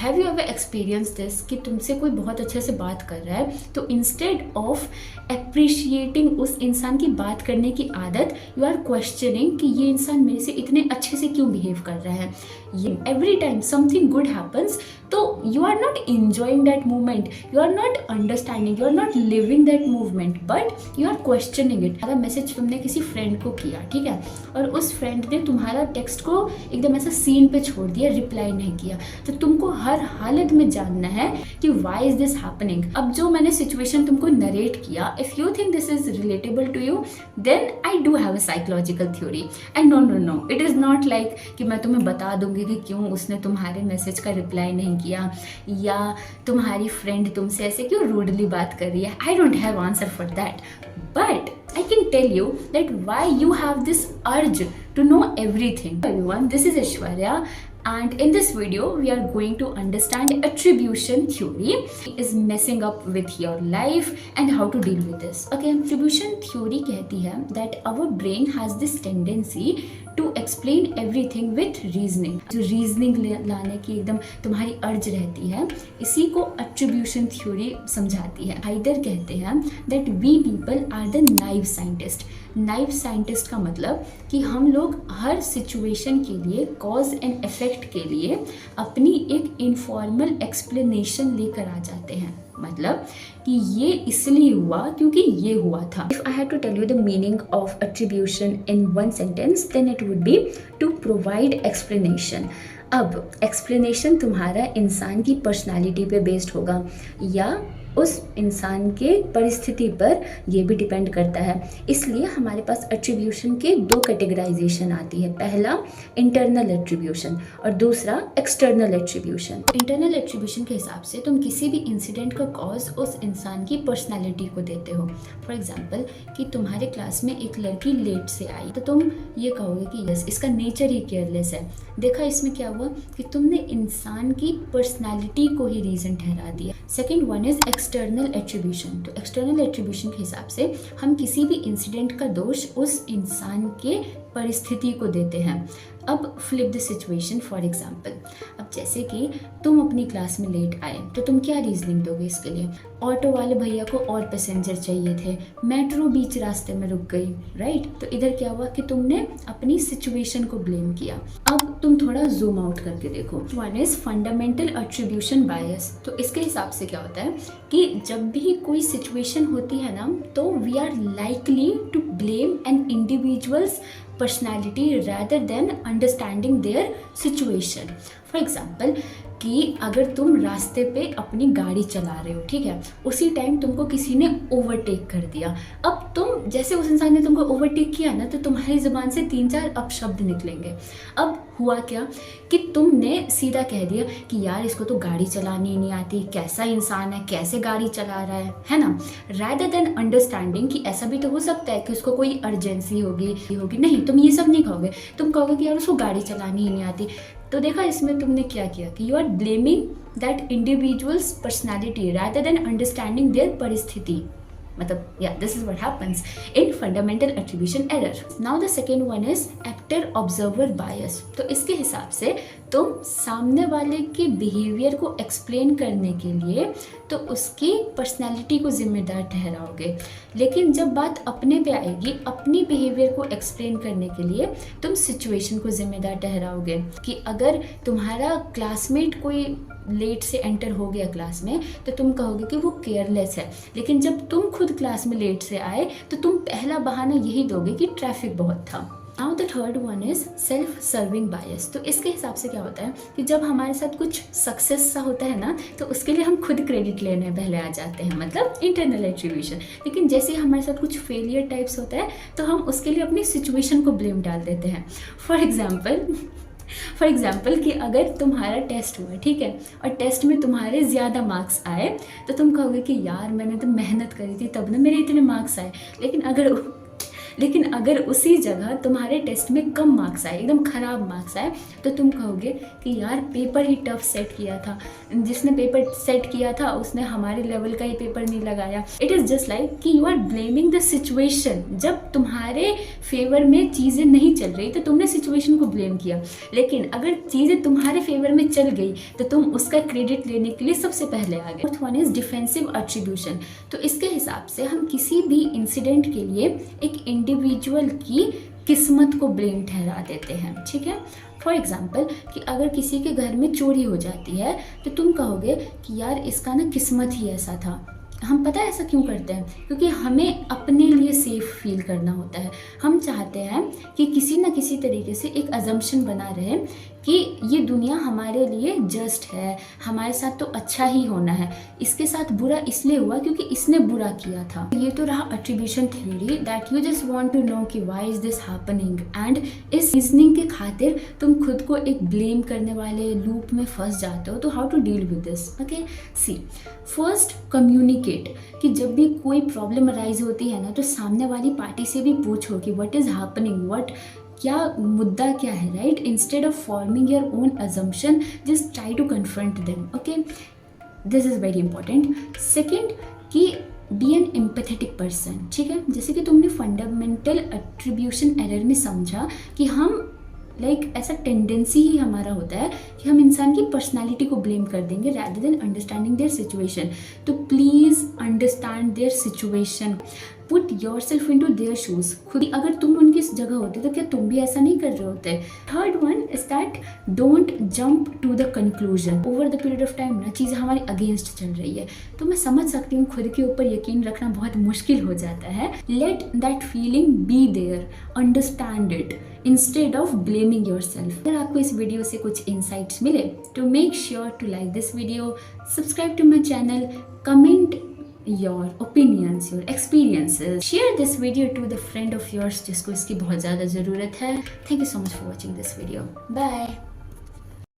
Have you ever experience this कि तुमसे कोई बहुत अच्छे से बात कर रहा है, तो इंस्टेड ऑफ अप्रिशिएटिंग उस इंसान की बात करने की आदत, यू आर क्वेश्चनिंग कि ये इंसान मेरे से इतने अच्छे से क्यों बिहेव कर रहा है। ये every time something good happens, तो you are not enjoying that moment, you are not understanding, you are not living that movement, but you are questioning it. अगर मैसेज तुमने किसी फ्रेंड को किया, ठीक है, और उस फ्रेंड ने तुम्हारा टेक्स्ट को एकदम ऐसा सीन पे छोड़ दिया, रिप्लाई नहीं किया, तो तुमको हर हालत में जानना है कि वाई इज दिस हैपनिंग। अब जो मैंने सिचुएशन तुमको नरेट किया, if you think this is relatable to you, then I do have a psychological theory. And no, it is not like कि मैं तुम्हें बता दूंगी कि क्यों उसने तुम्हारे मैसेज का रिप्लाई नहीं किया, या तुम्हारी फ्रेंड तुमसे ऐसे क्यों रूडली बात कर रही है। I don't have answer for that, but I can tell you that why you have this urge to know everything. Everyone, this is Aishwarya, and in this video we are going to understand attribution theory is messing up with your life and how to deal with this. Okay, attribution theory कहती है that our brain has this tendency to explain everything with reasoning. जो reasoning लाने की एकदम तुम्हारी अर्ज रहती है, इसी को attribution theory समझाती है। हाइडर कहते हैं that we people are the naive scientist. Naive scientist का मतलब कि हम लोग हर सिचुएशन के लिए कॉज एंड इफेक्ट के लिए अपनी एक इनफॉर्मल एक्सप्लेनेशन लेकर आ जाते हैं। मतलब कि ये इसलिए हुआ क्योंकि ये हुआ था। If I have to tell you the meaning of attribution in one sentence, then it would be to provide explanation. अब एक्सप्लेनेशन तुम्हारा इंसान की पर्सनालिटी पे बेस्ड होगा या उस इंसान के परिस्थिति पर, ये भी डिपेंड करता है। इसलिए हमारे पास एट्रीब्यूशन के दो कैटेगराइजेशन आती है, पहला इंटरनल एट्रीब्यूशन और दूसरा एक्सटर्नल एट्रीब्यूशन। इंटरनल एट्रीब्यूशन के हिसाब से तुम किसी भी इंसिडेंट का कॉज उस इंसान की पर्सनालिटी को देते हो। फॉर एग्जाम्पल कि तुम्हारे क्लास में एक लड़की लेट से आई, तो तुम ये कहोगे कि यस, इसका नेचर ही केयरलेस है। देखा इसमें क्या हुआ कि तुमने इंसान की पर्सनालिटी को ही रीज़न ठहरा दिया। Second one is external attribution. तो एक्सटर्नल एट्रीब्यूशन के हिसाब से हम किसी भी इंसिडेंट का दोष उस इंसान के परिस्थिति को देते हैं। अब flip the situation, for example, अब जैसे कि तुम अपनी क्लास में लेट आए, तो तुम क्या रीजनिंग दोगे इसके लिए? ऑटो वाले भैया को और पैसेंजर चाहिए थे, मेट्रो बीच रास्ते में रुक गई, राइट? तो इधर क्या हुआ कि तुमने अपनी सिचुएशन को ब्लेम किया। अब तुम थोड़ा जूम आउट करके देखो। वन इज फंडामेंटल एट्रीब्यूशन बायस। तो इसके हिसाब से क्या होता है कि जब भी कोई सिचुएशन होती है ना, तो we are likely to blame an individuals personality rather than understanding their situation. For example, कि अगर तुम रास्ते पे अपनी गाड़ी चला रहे हो, ठीक है, उसी टाइम तुमको किसी ने ओवरटेक कर दिया। अब तुम जैसे उस इंसान ने तुमको ओवरटेक किया ना, तो तुम्हारी ज़ुबान से 3-4 अपशब्द निकलेंगे। अब हुआ क्या कि तुमने सीधा कह दिया कि यार इसको तो गाड़ी चलानी नहीं आती, कैसा इंसान है, कैसे गाड़ी चला रहा है ना, rather than understanding कि ऐसा भी तो हो सकता है कि उसको कोई अर्जेंसी होगी। नहीं, तुम ये सब नहीं कहोगे, तुम कहोगे कि यार उसको गाड़ी चलानी ही नहीं आती। तो देखा इसमें तुमने क्या किया कि you are blaming that individuals personality rather than understanding their परिस्थिति। मतलब या this is what happens in fundamental attribution error. Now the second one is actor observer bias. तो इसके हिसाब से तुम सामने वाले के बिहेवियर को एक्सप्लेन करने के लिए तो उसकी पर्सनैलिटी को जिम्मेदार ठहराओगे, लेकिन जब बात अपने पे आएगी, अपनी बिहेवियर को एक्सप्लेन करने के लिए तुम सिचुएशन को जिम्मेदार ठहराओगे। कि अगर तुम्हारा क्लासमेट कोई लेट से एंटर हो गया क्लास में, तो तुम कहोगे कि वो केयरलेस है, लेकिन जब तुम खुद क्लास में लेट से आए तो तुम पहला बहाना यही दोगे कि ट्रैफिक बहुत था। Now the third one is self serving bias. तो इसके हिसाब से क्या होता है कि जब हमारे साथ कुछ सक्सेस सा होता है ना, तो उसके लिए हम खुद क्रेडिट लेने पहले आ जाते हैं, मतलब इंटरनल एट्रीब्यूशन। लेकिन जैसे ही हमारे साथ कुछ फेलियर टाइप्स होता है, तो हम उसके लिए अपनी सिचुएशन को ब्लेम डाल देते हैं। फॉर एग्जाम्पल कि अगर तुम्हारा टेस्ट हुआ, ठीक है, और टेस्ट में तुम्हारे ज़्यादा मार्क्स आए, तो तुम कहोगे कि यार मैंने तो मेहनत करी थी तब ना मेरे इतने मार्क्स आए। लेकिन अगर उसी जगह तुम्हारे टेस्ट में कम मार्क्स आए, एकदम ख़राब मार्क्स आए, तो तुम कहोगे कि यार पेपर ही टफ सेट किया था, जिसने पेपर सेट किया था उसने हमारे लेवल का ही पेपर नहीं लगाया। इट इज़ जस्ट लाइक कि you are blaming the situation. जब तुम्हारे फेवर में चीज़ें नहीं चल रही तो तुमने सिचुएशन को ब्लेम किया, लेकिन अगर चीज़ें तुम्हारे फेवर में चल गई तो तुम उसका क्रेडिट लेने के लिए सबसे पहले आ गए। Fourth one is defensive attribution. तो इसके हिसाब से हम किसी भी इंसिडेंट के लिए एक इंडिविजुअल की किस्मत को ब्लेम ठहरा देते हैं, ठीक है। फॉर एग्जाम्पल कि अगर किसी के घर में चोरी हो जाती है तो तुम कहोगे कि यार इसका ना किस्मत ही ऐसा था। हम पता है ऐसा क्यों करते हैं? क्योंकि हमें अपने लिए सेफ फील करना होता है। हम चाहते हैं कि किसी न किसी तरीके से एक अजम्पशन बना रहे कि ये दुनिया हमारे लिए जस्ट है, हमारे साथ तो अच्छा ही होना है, इसके साथ बुरा इसलिए हुआ क्योंकि इसने बुरा किया था। ये तो रहा attribution theory, that you just want to know कि why is this happening, and इस रीजनिंग के खातिर तुम खुद को एक ब्लेम करने वाले लूप में फंस जाते हो। तो how to deal with this? Okay, see first communicate, कि जब भी कोई प्रॉब्लम अराइज होती है ना तो सामने वाली पार्टी से भी पूछो कि व्हाट इज हैपनिंग, व्हाट क्या मुद्दा क्या है, right? Instead of forming your own assumption just try to confront them. Okay, this is very important. Second कि बी एन एम्पैथेटिक पर्सन, ठीक है। जैसे कि तुमने फंडामेंटल एट्रीब्यूशन एरर में समझा कि हम ऐसा टेंडेंसी ही हमारा होता है कि हम इंसान की पर्सनालिटी को ब्लेम कर देंगे rather than understanding their situation. तो please understand their situation, put yourself into their shoes. खुद अगर तुम उनकी जगह होते तो क्या तुम भी ऐसा नहीं कर रहे होते? Third one is that don't jump to the conclusion. Over the period of time ना चीज़ें हमारी अगेंस्ट चल रही है तो मैं समझ सकती हूँ खुद के ऊपर यकीन रखना बहुत मुश्किल हो जाता है। Let that feeling be there, understand it instead of blaming your self. अगर आपको इस वीडियो से कुछ इंसाइट्स मिले तो make sure to like this video, subscribe to my channel, comment your opinions, your experiences, share this video to the friend of yours जिसको इसकी बहुत ज़्यादा ज़रूरत है। Thank you so much for watching this video. Bye.